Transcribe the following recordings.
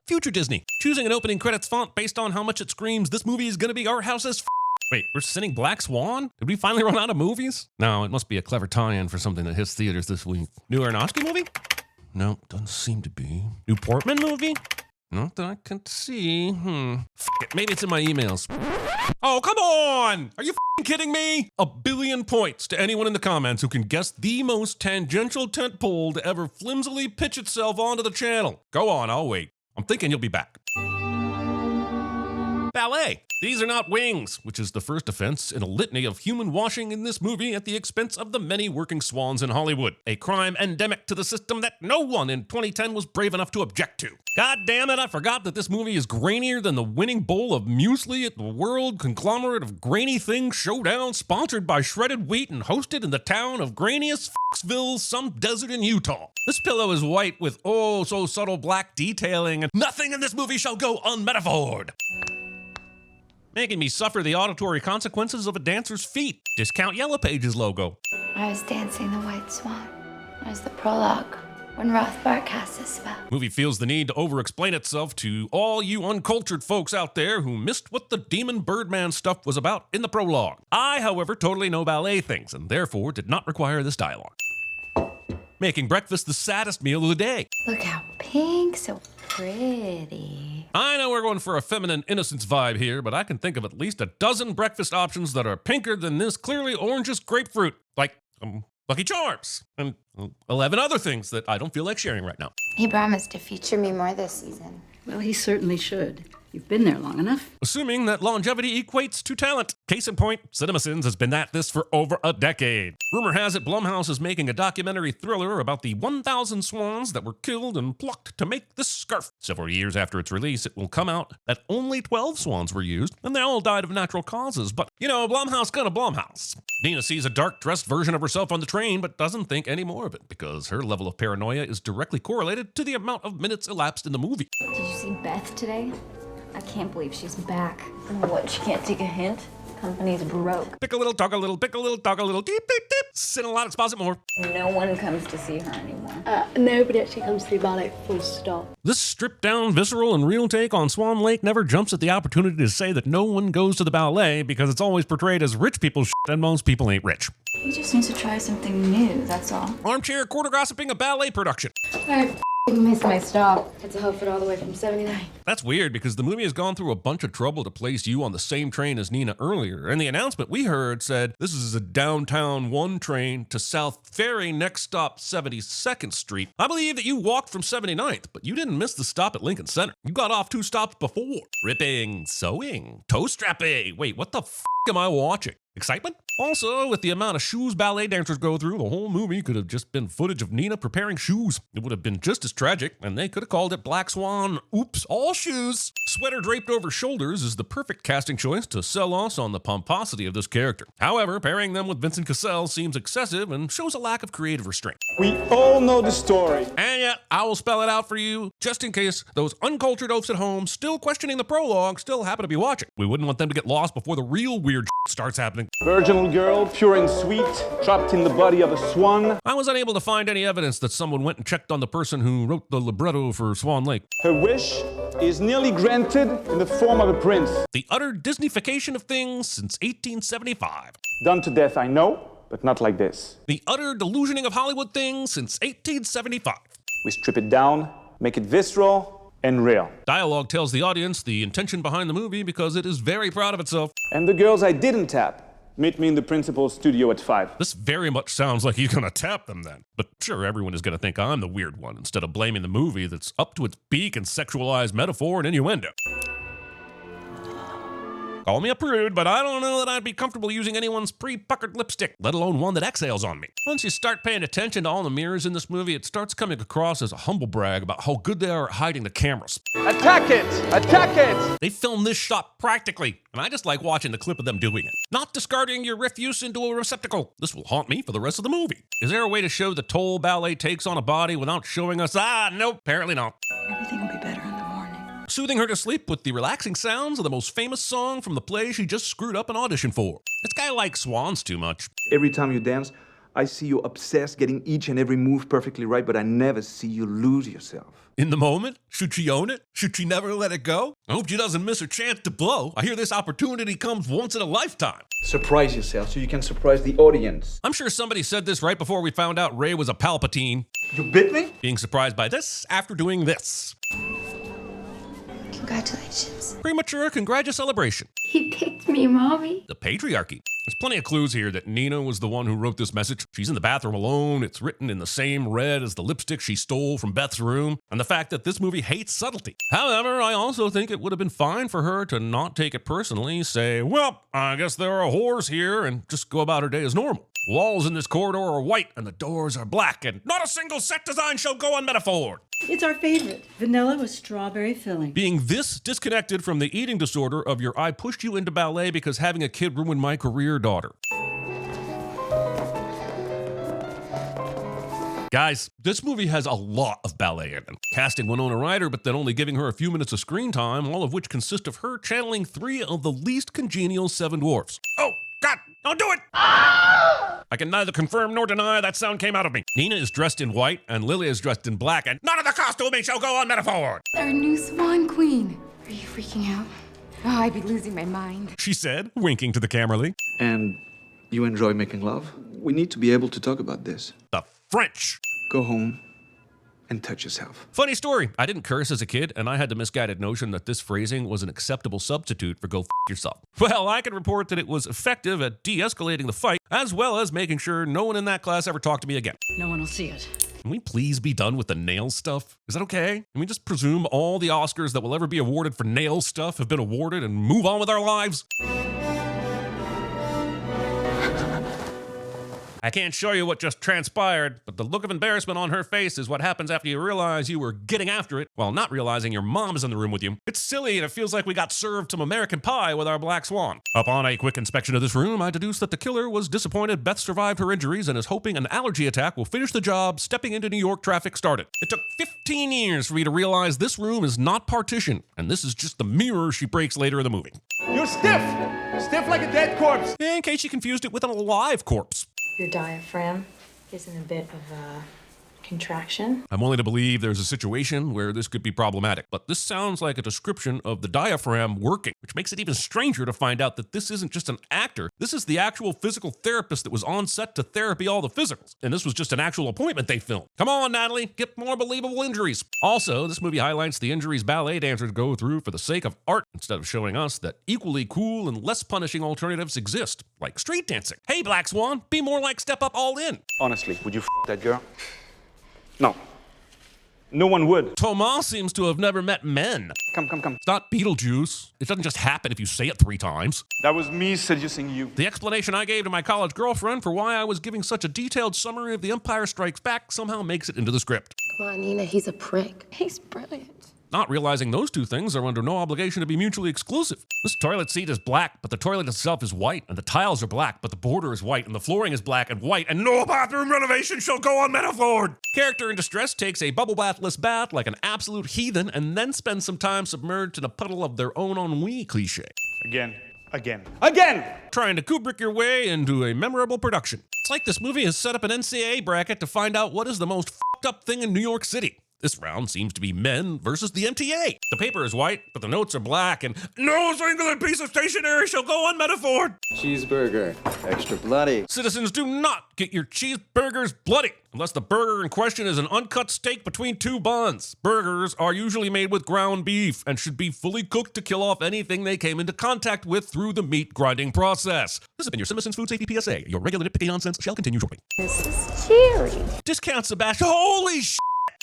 Future Disney, choosing an opening credits font based on how much it screams this movie is gonna be art house as f. Wait, we're sending Black Swan? Did we finally run out of movies? No, it must be a clever tie-in for something that hits theaters this week. New Aronofsky movie? No, doesn't seem to be. New Portman movie? Not that I can see. F it, maybe it's in my emails. Oh, come on! Are you f***ing kidding me? 1 billion points to anyone in the comments who can guess the most tangential tentpole to ever flimsily pitch itself onto the channel. Go on, I'll wait. I'm thinking you'll be back. Ballet. These are not wings, which is the first offense in a litany of human washing in this movie at the expense of the many working swans in Hollywood. A crime endemic to the system that no one in 2010 was brave enough to object to. God damn it, I forgot that this movie is grainier than the winning bowl of muesli at the World Conglomerate of Grainy Things Showdown, sponsored by Shredded Wheat and hosted in the town of grainiest Foxville, some desert in Utah. This pillow is white with oh so subtle black detailing, and nothing in this movie shall go unmetaphored. Making me suffer the auditory consequences of a dancer's feet. Discount Yellow Pages logo. I was dancing the White Swan. There's the prologue, when Rothbard casts his spell. Movie feels the need to over-explain itself to all you uncultured folks out there who missed what the Demon Birdman stuff was about in the prologue. I, however, totally know ballet things and therefore did not require this dialogue. Making breakfast the saddest meal of the day. Look how pink, so pretty. I know we're going for a feminine innocence vibe here, but I can think of at least a dozen breakfast options that are pinker than this clearly orangish grapefruit, like Lucky Charms, and 11 other things that I don't feel like sharing right now. He promised to feature me more this season. Well, he certainly should. You've been there long enough. Assuming that longevity equates to talent. Case in point, CinemaSins has been at this for over a decade. Rumor has it Blumhouse is making a documentary thriller about the 1,000 swans that were killed and plucked to make this scarf. Several years after its release, it will come out that only 12 swans were used, and they all died of natural causes. But, you know, Blumhouse gonna Blumhouse. Nina sees a dark-dressed version of herself on the train, but doesn't think any more of it, because her level of paranoia is directly correlated to the amount of minutes elapsed in the movie. Did you see Beth today? I can't believe she's back. What, she can't take a hint? Company's broke. Pick a little, talk a little, pick a little, talk a little, deep, deep, deep. Sin a lot, exposit more. No one comes to see her anymore. Nobody actually comes to ballet, full stop. This stripped down, visceral, and real take on Swan Lake never jumps at the opportunity to say that no one goes to the ballet because it's always portrayed as rich people's shit and most people ain't rich. He just needs to try something new, that's all. Armchair quarter gossiping a ballet production. I missed my stop. It's a Hope all the way from 79. That's weird because the movie has gone through a bunch of trouble to place you on the same train as Nina earlier, and the announcement we heard said this is a downtown 1 train to South Ferry, next stop 72nd Street. I believe that you walked from 79th, but you didn't miss the stop at Lincoln Center. You got off 2 stops before. Ripping, sewing, toe strapping. Wait, what the f am I watching? Excitement? Also, with the amount of shoes ballet dancers go through, the whole movie could have just been footage of Nina preparing shoes. It would have been just as tragic, and they could have called it Black Swan, oops, all shoes. Sweater draped over shoulders is the perfect casting choice to sell us on the pomposity of this character. However, pairing them with Vincent Cassel seems excessive and shows a lack of creative restraint. We all know the story. And yet, I will spell it out for you, just in case those uncultured oafs at home still questioning the prologue still happen to be watching. We wouldn't want them to get lost before the real weird starts happening. Virginal girl, pure and sweet, trapped in the body of a swan. I was unable to find any evidence that someone went and checked on the person who wrote the libretto for Swan Lake. Her wish is nearly granted in the form of a prince. The utter Disneyfication of things since 1875. Done to death, I know, but not like this. The utter delusioning of Hollywood things since 1875. We strip it down, make it visceral and real. Dialogue tells the audience the intention behind the movie because it is very proud of itself. And the girls I didn't tap, meet me in the principal's studio at 5. This very much sounds like he's gonna tap them then. But sure, everyone is gonna think I'm the weird one instead of blaming the movie that's up to its beak in sexualized metaphor and innuendo. Call me a prude, but I don't know that I'd be comfortable using anyone's pre-puckered lipstick, let alone one that exhales on me. Once you start paying attention to all the mirrors in this movie, it starts coming across as a humble brag about how good they are at hiding the cameras. Attack it! Attack it! They filmed this shot practically, and I just like watching the clip of them doing it. Not discarding your refuse into a receptacle. This will haunt me for the rest of the movie. Is there a way to show the toll ballet takes on a body without showing us? Nope, apparently not. Everything will be better in the morning. Soothing her to sleep with the relaxing sounds of the most famous song from the play she just screwed up an audition for. This guy likes swans too much. Every time you dance, I see you obsessed, getting each and every move perfectly right, but I never see you lose yourself. In the moment? Should she own it? Should she never let it go? I hope she doesn't miss her chance to blow. I hear this opportunity comes once in a lifetime. Surprise yourself so you can surprise the audience. I'm sure somebody said this right before we found out Ray was a Palpatine. You bit me? Being surprised by this after doing this. Congratulations. Premature celebration. He picked me, Mommy. The patriarchy. There's plenty of clues here that Nina was the one who wrote this message. She's in the bathroom alone. It's written in the same red as the lipstick she stole from Beth's room. And the fact that this movie hates subtlety. However, I also think it would have been fine for her to not take it personally, say, well, I guess there are whores here, and just go about her day as normal. Walls in this corridor are white and the doors are black, and not a single set design shall go unmetaphor. It's our favorite. Vanilla with strawberry filling. Being this disconnected from the eating disorder of your I pushed you into ballet because having a kid ruined my career daughter. Guys, this movie has a lot of ballet in it. Casting Winona Ryder, but then only giving her a few minutes of screen time, all of which consist of her channeling 3 of the least congenial 7 dwarfs. Oh, God, don't do it! I can neither confirm nor deny that sound came out of me. Nina is dressed in white, and Lily is dressed in black, and none of the costuming shall go unmetaphor. Our new Swan Queen. Are you freaking out? Oh, I'd be losing my mind. She said, winking to the camera. And you enjoy making love? We need to be able to talk about this. The French. Go home and touch yourself. Funny story. I didn't curse as a kid, and I had the misguided notion that this phrasing was an acceptable substitute for go f yourself. Well, I can report that it was effective at de-escalating the fight, as well as making sure no one in that class ever talked to me again. No one will see it. Can we please be done with the nail stuff? Is that okay? Can we just presume all the Oscars that will ever be awarded for nail stuff have been awarded and move on with our lives? I can't show you what just transpired, but the look of embarrassment on her face is what happens after you realize you were getting after it while not realizing your mom is in the room with you. It's silly, and it feels like we got served some American Pie with our Black Swan. Upon a quick inspection of this room, I deduced that the killer was disappointed Beth survived her injuries and is hoping an allergy attack will finish the job stepping into New York traffic started. It took 15 years for me to realize this room is not partitioned, and this is just the mirror she breaks later in the movie. You're stiff! Stiff like a dead corpse! In case you confused it with an alive corpse. Your diaphragm is in a bit of a contraction. I'm willing to believe there's a situation where this could be problematic, but this sounds like a description of the diaphragm working, which makes it even stranger to find out that this isn't just an actor. This is the actual physical therapist that was on set to therapy all the physicals, and this was just an actual appointment they filmed. Come on, Natalie, get more believable injuries. Also, this movie highlights the injuries ballet dancers go through for the sake of art, instead of showing us that equally cool and less punishing alternatives exist, like street dancing. Hey, Black Swan, be more like Step Up All In. Honestly, would you f that girl? No. No one would. Thomas seems to have never met men. Come. It's not Beetlejuice. It doesn't just happen if you say it 3 times. That was me seducing you. The explanation I gave to my college girlfriend for why I was giving such a detailed summary of The Empire Strikes Back somehow makes it into the script. Come on, Nina, he's a prick. He's brilliant. Not realizing those 2 things are under no obligation to be mutually exclusive. This toilet seat is black, but the toilet itself is white, and the tiles are black, but the border is white, and the flooring is black and white, and no bathroom renovation shall go unmetaphored. Character in distress takes a bubble bathless bath like an absolute heathen, and then spends some time submerged in a puddle of their own ennui cliche. Again. Trying to Kubrick your way into a memorable production. It's like this movie has set up an NCAA bracket to find out what is the most f***ed up thing in New York City. This round seems to be men versus the MTA. The paper is white, but the notes are black, and no singular piece of stationery shall go unmetaphored. Cheeseburger, extra bloody. Citizens, do not get your cheeseburgers bloody, unless the burger in question is an uncut steak between 2 buns. Burgers are usually made with ground beef and should be fully cooked to kill off anything they came into contact with through the meat grinding process. This has been your CinemaSins Food Safety PSA. Your regular nitpicking nonsense shall continue shortly. This is cheery. Discount Sebastian. Holy sh**!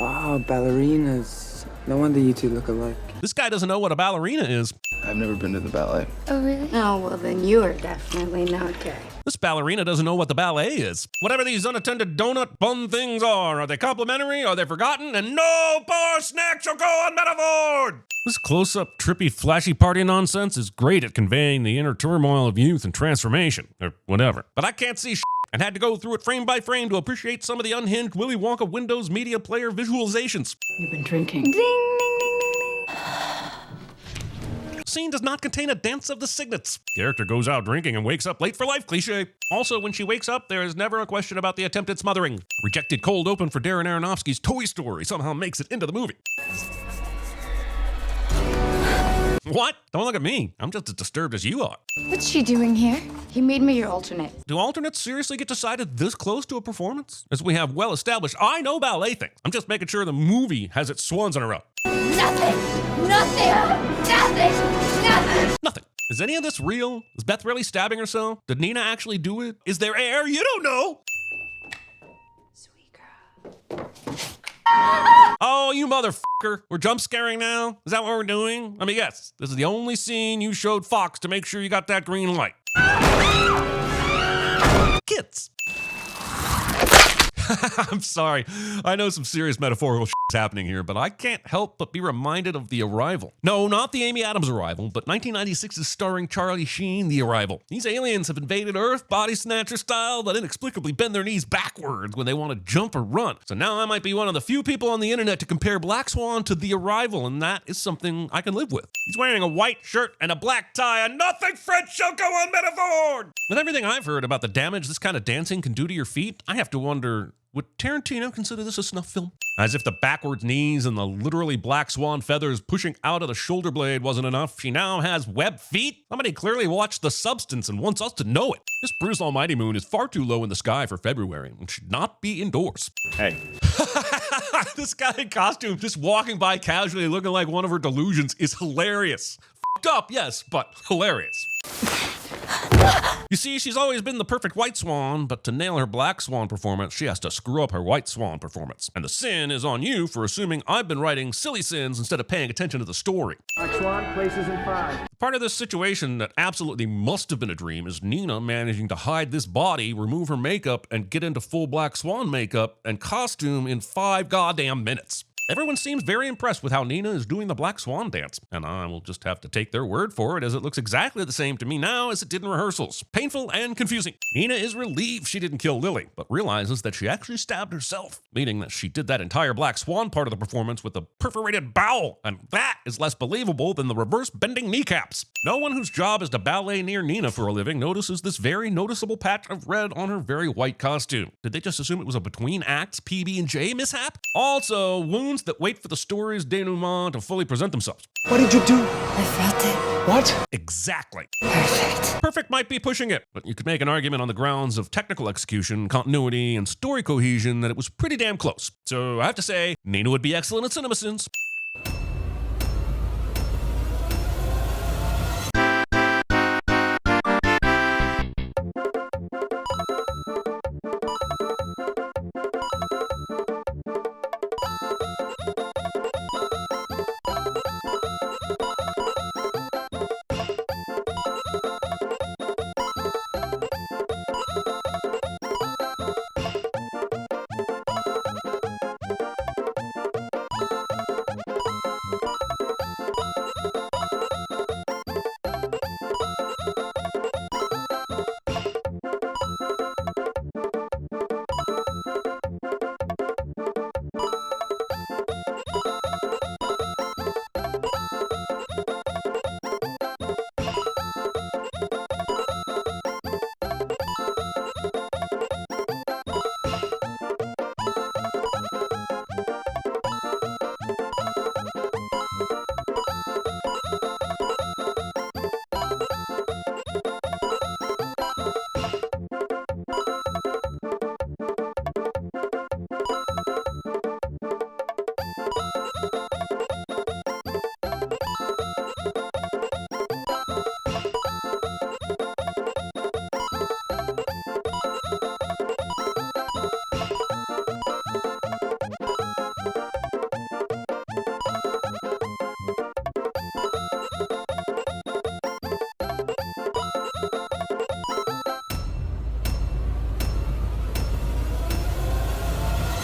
Ah, ballerinas. No wonder you two look alike. This guy doesn't know what a ballerina is. I've never been to the ballet. Oh, really? Oh, well, then you are definitely not gay. This ballerina doesn't know what the ballet is. Whatever these unattended donut bun things are they complimentary? Are they forgotten? And no bar snack shall go unmetaphored! This close-up, trippy, flashy party nonsense is great at conveying the inner turmoil of youth and transformation, or whatever. But I can't see and had to go through it frame by frame to appreciate some of the unhinged Willy Wonka Windows Media Player visualizations. You've been drinking. Ding, ding, ding, ding, ding. scene does not contain a dance of the signets. Character goes out drinking and wakes up late for life, cliche. Also, when she wakes up, there is never a question about the attempted smothering. Rejected cold open for Darren Aronofsky's Toy Story somehow makes it into the movie. What? Don't look at me. I'm just as disturbed as you are. What's she doing here? He made me your alternate. Do alternates seriously get decided this close to a performance? As we have well established, I know ballet things. I'm just making sure the movie has its swans in a row. Nothing! Nothing. Is any of this real? Is Beth really stabbing herself? Did Nina actually do it? Is there air? You don't know! Sweet girl. Oh, you motherfucker. We're jump scaring now? Is that what we're doing? I mean, yes, this is the only scene you showed Fox to make sure you got that green light. Kids. I'm sorry. I know some serious metaphorical shit's happening here, but I can't help but be reminded of The Arrival. No, not the Amy Adams Arrival, but 1996's starring Charlie Sheen, The Arrival. These aliens have invaded Earth, body snatcher style, but inexplicably bend their knees backwards when they want to jump or run. So now I might be one of the few people on the internet to compare Black Swan to The Arrival, and that is something I can live with. He's wearing a white shirt and a black tie, and nothing French shall go unmetaphor! With everything I've heard about the damage this kind of dancing can do to your feet, I have to wonder, would Tarantino consider this a snuff film? As if the backwards knees and the literally Black Swan feathers pushing out of the shoulder blade wasn't enough, she now has webbed feet? Somebody clearly watched The Substance and wants us to know it. This Bruce Almighty moon is far too low in the sky for February and should not be indoors. Hey. This guy in costume just walking by casually looking like one of her delusions is hilarious. F***ed up, yes, but hilarious. You see, she's always been the perfect white swan, but to nail her Black Swan performance, she has to screw up her white swan performance. And the sin is on you for assuming I've been writing silly sins instead of paying attention to the story. Black Swan places in 5. Part of this situation that absolutely must have been a dream is Nina managing to hide this body, remove her makeup, and get into full Black Swan makeup and costume in 5 goddamn minutes. Everyone seems very impressed with how Nina is doing the Black Swan dance, and I will just have to take their word for it as it looks exactly the same to me now as it did in rehearsals. Painful and confusing. Nina is relieved she didn't kill Lily, but realizes that she actually stabbed herself, meaning that she did that entire Black Swan part of the performance with a perforated bowel, and that is less believable than the reverse bending kneecaps. No one whose job is to ballet near Nina for a living notices this very noticeable patch of red on her very white costume. Did they just assume it was a between acts PB&J mishap? Also, wounds that wait for the story's denouement to fully present themselves. What did you do? I felt it. What? Exactly. Perfect. Perfect might be pushing it, but you could make an argument on the grounds of technical execution, continuity, and story cohesion that it was pretty damn close. So I have to say, Nina would be excellent at CinemaSins.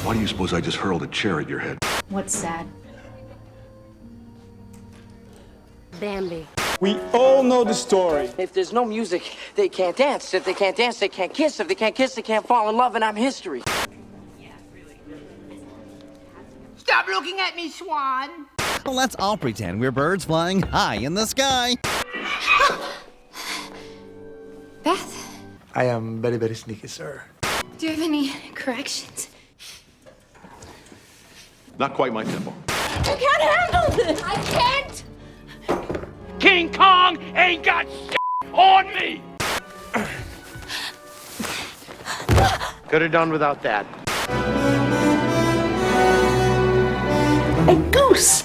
Why do you suppose I just hurled a chair at your head? What's sad? Bambi. We all know the story. If there's no music, they can't dance. If they can't dance, they can't kiss. If they can't kiss, they can't fall in love, and I'm history. Stop looking at me, Swan. Well, let's all pretend we're birds flying high in the sky. Beth, I am very, very sneaky, sir. do you have any corrections? Not quite my tempo. I can't handle this! I can't! King Kong ain't got shit on me! Could have done without that. A goose!